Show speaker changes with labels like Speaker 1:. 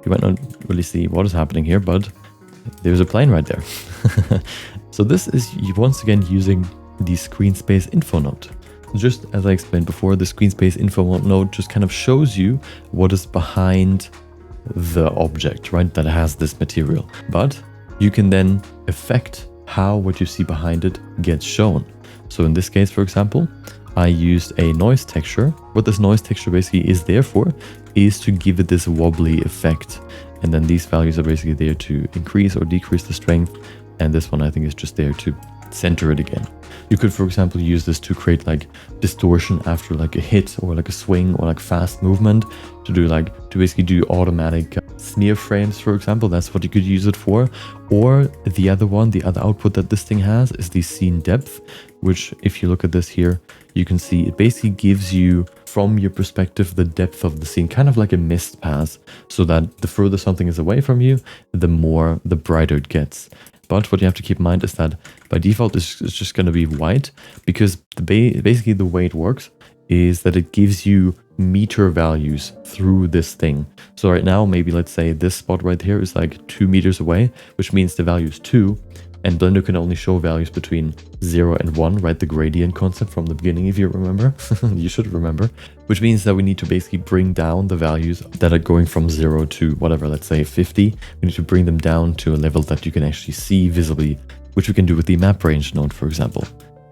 Speaker 1: You might not really see what is happening here, but there's a plane right there. So this is once again using the Screenspace info node. Just as I explained before, the Screenspace info node just kind of shows you what is behind the object, right, that has this material. But you can then affect how what you see behind it gets shown. So in this case, for example, I used a noise texture. What this noise texture basically is there for is to give it this wobbly effect. And then these values are basically there to increase or decrease the strength. And this one I think is just there to center it again. You could, for example, use this to create like distortion after like a hit or like a swing or like fast movement to basically do automatic smear frames, for example. That's what you could use it for. Or the other one, the other output that this thing has is the scene depth, which if you look at this here, you can see it basically gives you from your perspective the depth of the scene, kind of like a mist pass, so that the further something is away from you, the brighter it gets. But what you have to keep in mind is that by default it's just going to be white, because basically the way it works is that it gives you meter values through this thing. So right now, maybe let's say this spot right here is like 2 meters away, which means the value is 2. And Blender can only show values between 0 and 1, right? The gradient concept from the beginning, if you remember. You should remember. Which means that we need to basically bring down the values that are going from 0 to whatever, let's say 50. We need to bring them down to a level that you can actually see visibly, which we can do with the map range node, for example.